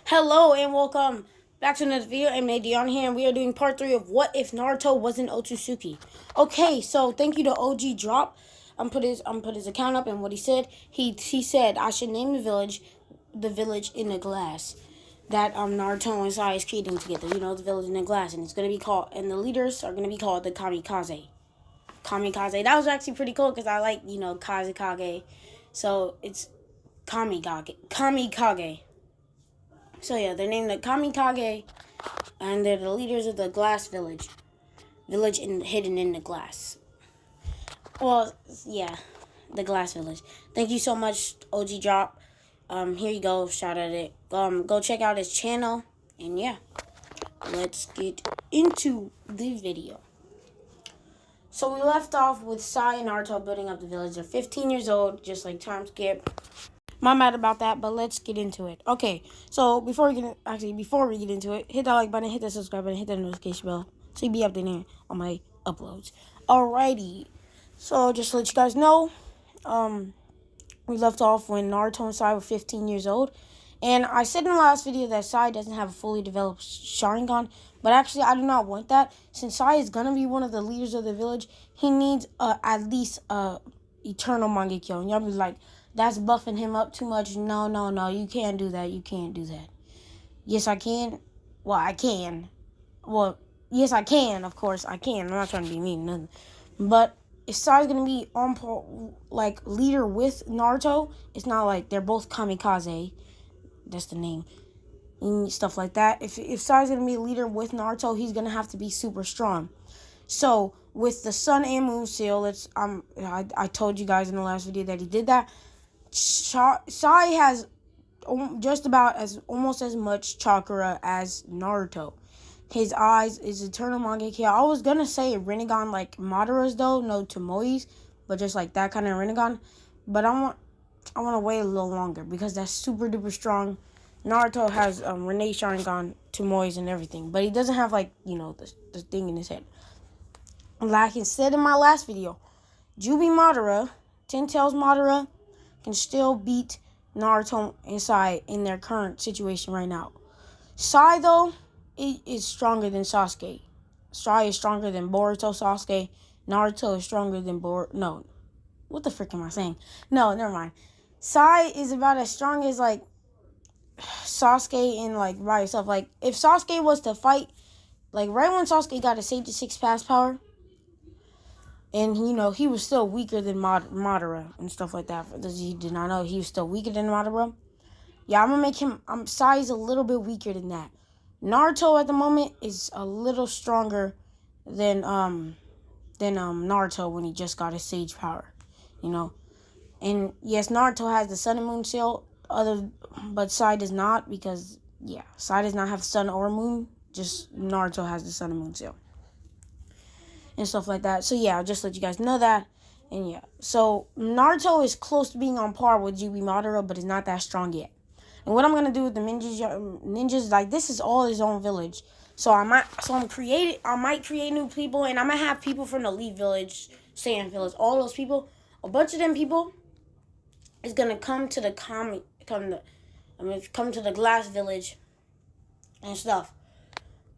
Hello and welcome back to another video. I'm Dion here, and we are doing part 3 of What If Naruto Wasn't Otsusuki. Okay, so thank you to OG Drop. Put his account up, and what he said, he said I should name the village in the glass that Naruto and Sai is creating together. You know, the village in the glass, and it's gonna be called, and the leaders are gonna be called the Kamikaze. Kamikaze. That was actually pretty cool because I like Kazekage, so it's Kamikage. So yeah, they're named the Kamikage, and they're the leaders of the Glass Village. Hidden in the glass. Well, yeah, the Glass Village. Thank you so much, OG Drop. Here you go. Shout out it. Go check out his channel, and yeah, let's get into the video. So we left off with Sai and Naruto building up the village. They're 15 years old, just like time skip. My mad about that, but let's get into it. Okay, so before we get into it, hit that like button, hit that subscribe button, hit that notification bell, so you be updated on my uploads. Alrighty, so just to let you guys know, we left off when Naruto and Sai were 15 years old, and I said in the last video that Sai doesn't have a fully developed Sharingan, but actually I do not want that. Since Sai is gonna be one of the leaders of the village, he needs at least Eternal Mangekyo, and y'all be like, that's buffing him up too much. No, you can't do that. You can't do that. Yes, I can. Well, I can. Well, yes, I can. Of course, I can. I'm not trying to be mean, nothing. But if Sai's gonna be on like leader with Naruto, it's not like they're both Kamikaze. That's the name. And stuff like that. If Sai's gonna be a leader with Naruto, he's gonna have to be super strong. So with the Sun and Moon seal, I told you guys in the last video that he did that. Sai has just about almost as much chakra as Naruto. His eyes is Eternal Mangekyo. I was gonna say Rinnegan like Madara's though, no Tomoe's, but just like that kind of Rinnegan. But I want to wait a little longer because that's super duper strong. Naruto has Rinne Sharingan, Tomoe's, and everything, but he doesn't have like the thing in his head. Like I said in my last video, Jubi Madara, Ten Tails Madara, can still beat Naruto and Sai in their current situation right now. Sai, though, is stronger than Sasuke. Sai is stronger than Boruto Sasuke. Naruto is stronger than No. What the frick am I saying? No, never mind. Sai is about as strong as, like, Sasuke in, like, by himself. Like, if Sasuke was to fight, like, right when Sasuke got a Sage 6 pass power, and, he was still weaker than Madara and stuff like that. For those of you who did not know, he was still weaker than Madara. Yeah, I'm going to make him... Sai's a little bit weaker than that. Naruto at the moment is a little stronger than Naruto when he just got his Sage power. And, yes, Naruto has the Sun and Moon seal, but Sai does not because, yeah, Sai does not have Sun or Moon. Just Naruto has the Sun and Moon seal. And stuff like that. So yeah, I'll just let you guys know that. And yeah, so Naruto is close to being on par with Jubi Madara, but is not that strong yet. And what I'm gonna do with the ninjas, like this is all his own village. So I might create new people, and I'm gonna have people from the Leaf Village, Sand Village, all those people. A bunch of them people is gonna come to the Glass Village and stuff.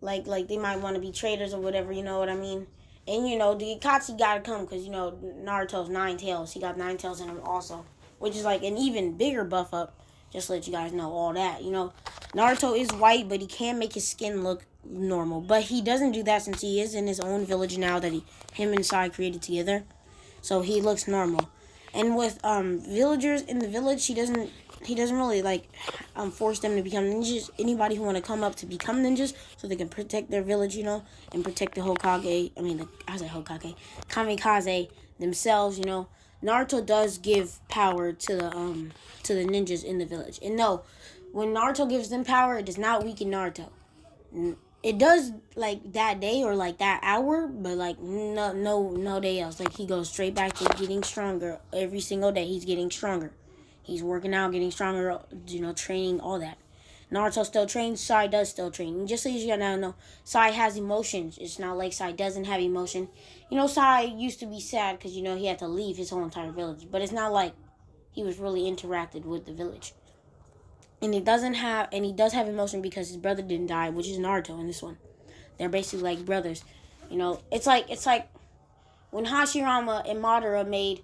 Like they might want to be traders or whatever. You know what I mean? And, the Akatsuki gotta come because, Naruto's 9 tails. He got 9 tails in him also. Which is like an even bigger buff up. Just to let you guys know all that, Naruto is white, but he can make his skin look normal. But he doesn't do that since he is in his own village now that him and Sai created together. So he looks normal. And with villagers in the village, he doesn't really force them to become ninjas. Anybody who want to come up to become ninjas so they can protect their village, and protect the Hokage. Kamikaze themselves. Naruto does give power to the ninjas in the village. And no, when Naruto gives them power, it does not weaken Naruto. It does like that day or like that hour, but like no day else. Like he goes straight back to getting stronger every single day. He's getting stronger. He's working out, getting stronger, training, all that. Naruto still trains. Sai does still train. And just so you guys know, Sai has emotions. It's not like Sai doesn't have emotion. Sai used to be sad because, he had to leave his whole entire village. But it's not like he was really interacted with the village. and he does have emotion because his brother didn't die, which is Naruto in this one. They're basically like brothers. It's like when Hashirama and Madara made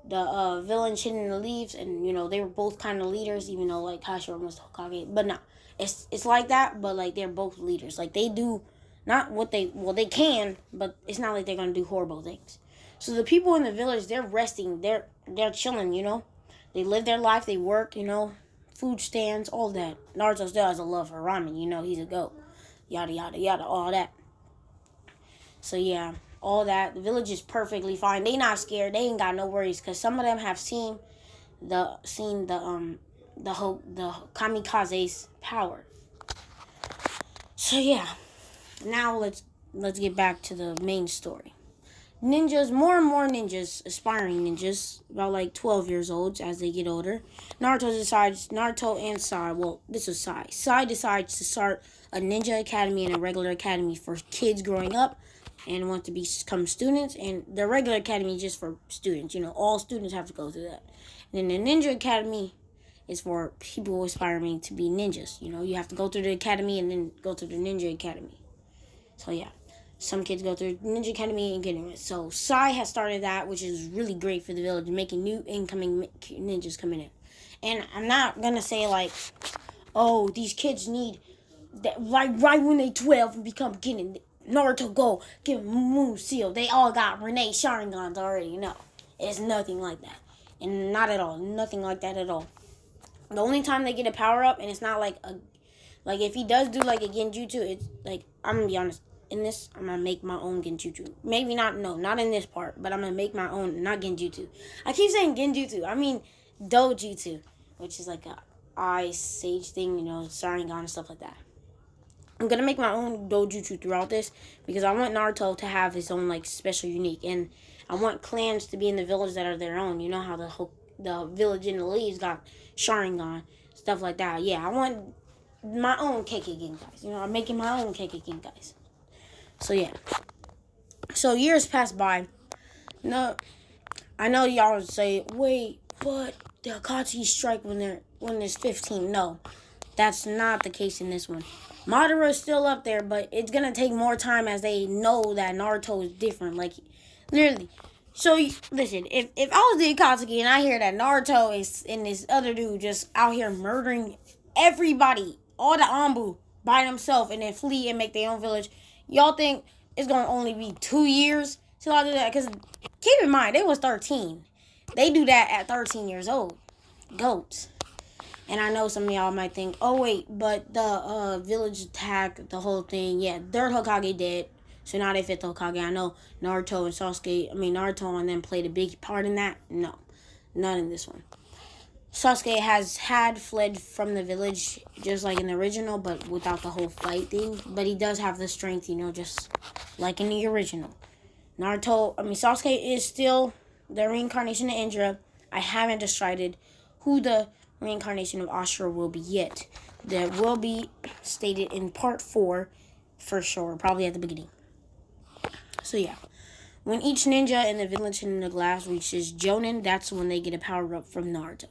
the villain Shin in the Leaves, and they were both kind of leaders, even though like Hashirama was Hokage. But no, it's like that, but like they're both leaders. Like they do not what they can, but it's not like they're gonna do horrible things. So the people in the village, they're resting, they're chilling. They live their life, they work. Food stands, all that. Naruto still has a love for ramen. He's a goat. Yada yada yada, all that. So yeah, all that. The village is perfectly fine. They not scared. They ain't got no worries because some of them have seen the kamikaze's power. So yeah, now let's get back to the main story. Ninjas, more and more ninjas, aspiring ninjas, about like 12 years old as they get older. Naruto and Sai, well, this was Sai. Sai decides to start a ninja academy and a regular academy for kids growing up and want to become students. And the regular academy is just for students. All students have to go through that. And then the ninja academy is for people aspiring to be ninjas. You have to go through the academy and then go to the ninja academy. So yeah. Some kids go through Ninja Academy and get it. So Sai has started that, which is really great for the village, making new incoming ninjas coming in. And I'm not gonna say like, oh, these kids need that right when they 12 and become getting Naruto go, give them Moon Seal. They all got Renee Sharingans already. No, it's nothing like that, and not at all, nothing like that at all. The only time they get a power up, and it's not like if he does do like a Genjutsu, it's like, I'm gonna be honest. In this, I'm gonna make my own Genjutsu. Maybe not in this part, but I'm gonna make my own, not Genjutsu. I keep saying Genjutsu. I mean Dojutsu, which is like a Ice Sage thing, Sharingan and stuff like that. I'm gonna make my own Dojutsu throughout this because I want Naruto to have his own like special unique, and I want clans to be in the village that are their own. You know how the village in the leaves got Sharingan, stuff like that. Yeah, I want my own KK Genkais. I'm making my own KK Genkais. So yeah. So years pass by. No, I know y'all would say, wait, but the Akatsuki strike when there's 15. No, that's not the case in this one. Madara is still up there, but it's gonna take more time as they know that Naruto is different. Like, literally. So listen, if I was the Akatsuki and I hear that Naruto is and this other dude just out here murdering everybody, all the Anbu by themselves, and then flee and make their own village. Y'all think it's going to only be 2 years till I do that? Because keep in mind, they was 13. They do that at 13 years old. Goats. And I know some of y'all might think, oh, wait, but the village attack, the whole thing, yeah, third Hokage dead. So now they fifth Hokage. I know Naruto and them played a big part in that. No, not in this one. Sasuke had fled from the village just like in the original, but without the whole fight thing. But he does have the strength, just like in the original. Sasuke is still the reincarnation of Indra. I haven't decided who the reincarnation of Ashura will be yet. That will be stated in part 4 for sure, probably at the beginning. So yeah. When each ninja in the village in the glass reaches Jonin, that's when they get a power up from Naruto.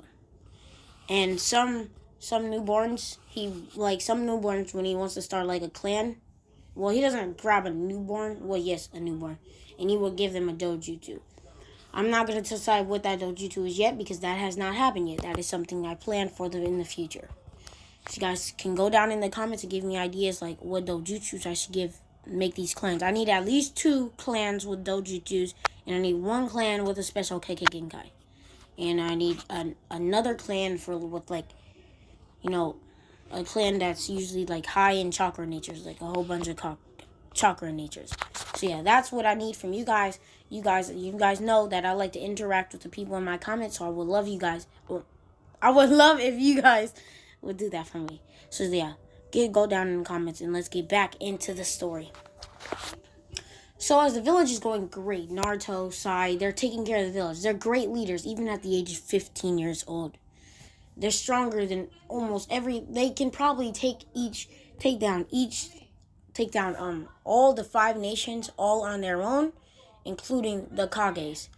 And some newborns, when he wants to start like a clan, well, he doesn't grab a newborn. Well, yes, a newborn, and he will give them a dojutsu. I'm not going to decide what that dojutsu is yet because that has not happened yet. That is something I plan for them in the future. So you guys can go down in the comments and give me ideas like what dojutsus I should make these clans. I need at least 2 clans with dojutsus, and I need 1 clan with a special KK Genkai. And I need another clan with a clan that's usually like high in chakra natures, like a whole bunch of chakra natures. So yeah, that's what I need from you guys. You guys know that I like to interact with the people in my comments, so I would love you guys. I would love if you guys would do that for me. So yeah, go down in the comments and let's get back into the story. So as the village is going great, Naruto, Sai, they're taking care of the village. They're great leaders, even at the age of 15 years old. They're stronger than almost they can probably take down all the 5 nations all on their own, including the Kages.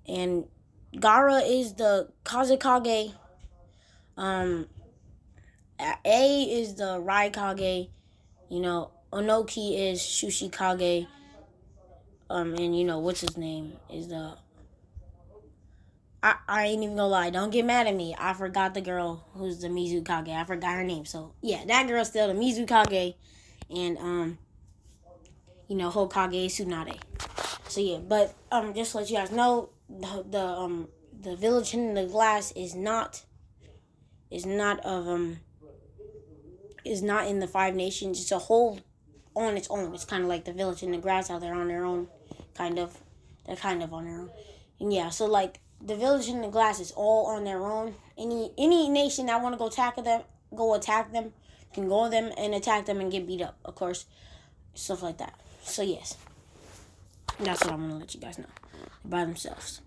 And Gaara is the Kazekage. A is the Raikage. Onoki is Shushikage. And what's his name is the. I ain't even gonna lie. Don't get mad at me. I forgot the girl who's the Mizukage. I forgot her name. So yeah, that girl's still the Mizukage, and Hokage Tsunade. So yeah, but just to let you guys know, the village in the glass is not in the Five Nations. It's a whole on its own. It's kind of like the village in the grass, how they're on their own, kind of. They're kind of on their own, and yeah. So like the village in the glass is all on their own. Any nation that want to go attack them, can go them and attack them and get beat up. Of course, stuff like that. So yes, that's what I'm gonna let you guys know by themselves.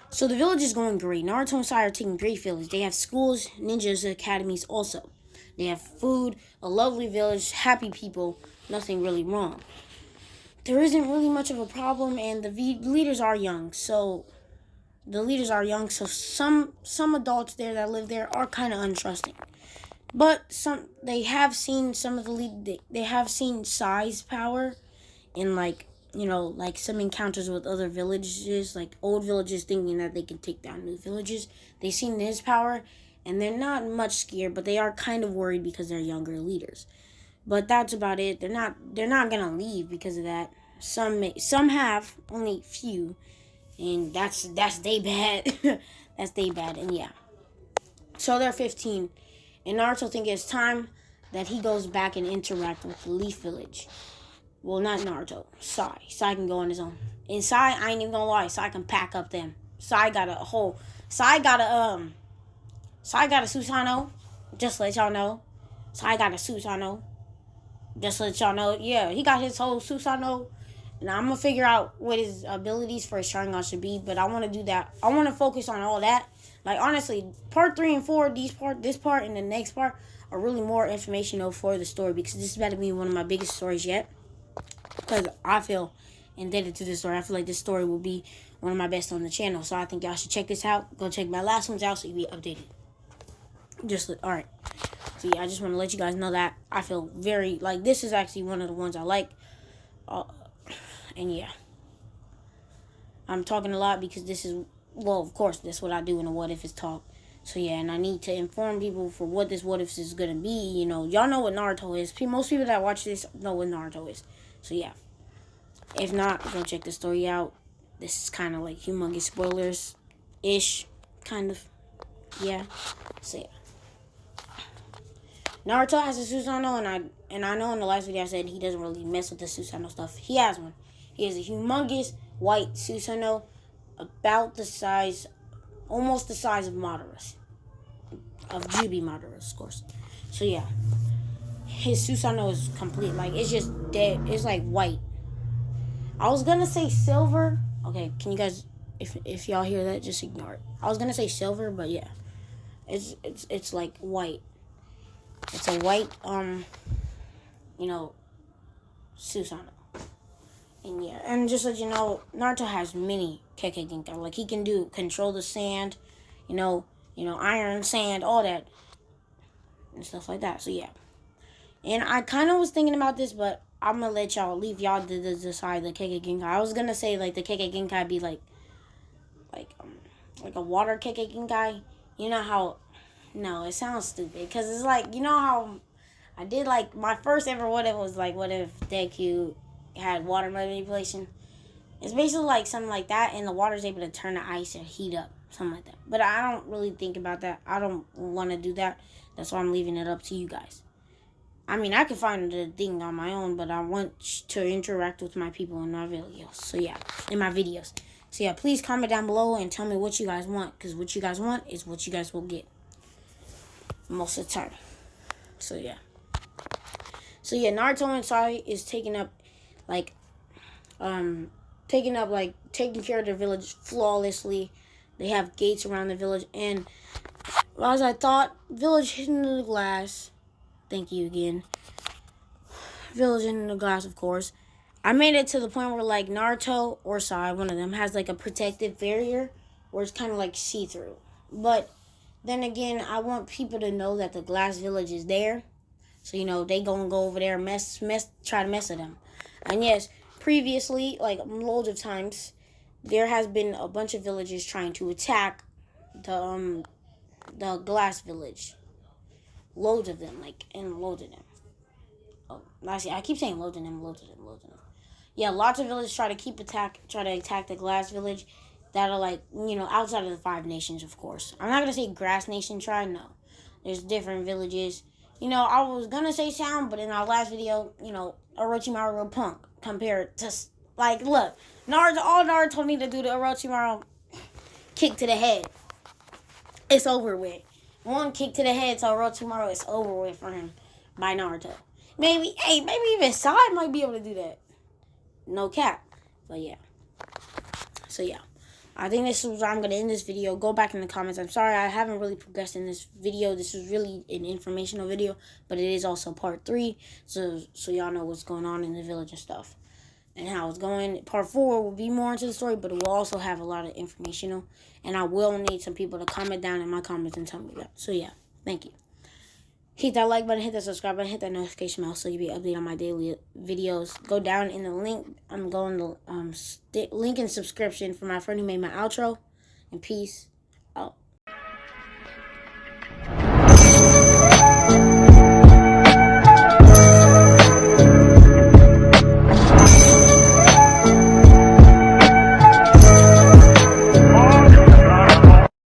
So the village is going great. Naruto and Sai are taking great village. They have schools, ninjas, academies also. They have food, a lovely village, happy people, nothing really wrong. There isn't really much of a problem, and the leaders are young. So some adults there that live there are kind of untrusting. But they have seen some of they have seen Sai's power in like some encounters with other villages, like old villages thinking that they can take down new villages. They've seen his power, and they're not much scared, but they are kind of worried because they're younger leaders. But that's about it. They're not gonna leave because of that. Some have, only few, and that's they bad. That's they bad, and yeah. So they're 15, and Naruto thinks it's time that he goes back and interact with the Leaf Village. Well, not Naruto. Sai. Sai can go on his own. And Sai, I ain't even gonna lie, Sai can pack up them. Sai got a Susanoo. Just to let y'all know. Sai got a Susanoo. Just to let y'all know. Yeah, he got his whole Susanoo. And I'm gonna figure out what his abilities for his Sharingan should be. But I wanna do that. I wanna focus on all that. Like honestly, part 3 and 4, this part and the next part are really more informational for the story, because this is about to be one of my biggest stories yet. Because I feel indebted to this story. I feel like this story will be one of my best on the channel. So I think y'all should check this out. Go check my last ones out so you be updated. Alright. So yeah, I just want to let you guys know that I feel very, like, this is actually one of the ones I like. And yeah. I'm talking a lot because this is, well, of course, that's what I do in a What If It's talk. So yeah, and I need to inform people for what this What If is going to be. Y'all know what Naruto is. Most people that watch this know what Naruto is. So yeah, if not, go check the story out. This is kind of like humongous spoilers-ish, kind of. Yeah. So yeah, Naruto has a Susanoo, and I know in the last video I said he doesn't really mess with the Susanoo stuff. He has one. He has a humongous white Susanoo, about the size, almost the size of Madara's, of Jubi Madara's, of course. So yeah. His Susanoo is complete. Like, it's just dead. It's like white. I was gonna say silver. Okay, can you guys, if y'all hear that, just ignore it. I was gonna say silver, but yeah, it's like white. It's a white Susanoo. And yeah, and just so you know, Naruto has many Kekkei Genkai. Like, he can control the sand, iron, sand, all that, and stuff like that. So yeah. And I kind of was thinking about this, but I'm going to leave y'all to decide the Kekkei Genkai. I was going to say, like, the Kekkei Genkai be like a water Kekkei Genkai. You know how, no, it sounds stupid. Because it's like, you know how I did, like, my first ever What If was, like, what if Deku had water manipulation? It's basically like something like that, and the water's able to turn the ice and heat up. Something like that. But I don't really think about that. I don't want to do that. That's why I'm leaving it up to you guys. I mean, I can find the thing on my own, but I want to interact with my people in my videos. So yeah, in my videos. So yeah, please comment down below and tell me what you guys want, because what you guys want is what you guys will get most of the time. So yeah. Naruto and Sai is taking care of their village flawlessly. They have gates around the village, and as I thought, village hidden in the glass. Thank you again. Village in the glass, of course. I made it to the point where, like, Naruto or Sai, one of them, has, like, a protective barrier where it's kind of, like, see-through. But then again, I want people to know that the glass village is there. So, they gonna go over there and try to mess with them. And yes, previously, like loads of times, there has been a bunch of villagers trying to attack the glass village. Loads of them, and loads of them. Oh, I keep saying loads of them, loads of them, loads of them. Yeah, lots of villages try to attack the glass village that are outside of the Five Nations, of course. I'm not gonna say Grass Nation try, no. There's different villages. I was gonna say Sound, but in our last video, Orochimaru punk compared to look, Naruto. All Naruto need to do the Orochimaru kick to the head. It's over with. One kick to the head to Orochimaru, it's over with for him by Naruto. Maybe even Sai might be able to do that. No cap. But yeah. So yeah. I think this is where I'm going to end this video. Go back in the comments. I'm sorry I haven't really progressed in this video. This is really an informational video, but it is also part 3. So y'all know what's going on in the village and stuff and how it's going. Part 4 will be more into the story, but it will also have a lot of informational. And I will need some people to comment down in my comments and tell me that. So yeah, thank you. Hit that like button, hit that subscribe button, hit that notification bell so you'll be updated on my daily videos. Go down in the link. I'm going to link in subscription for my friend who made my outro. And peace out.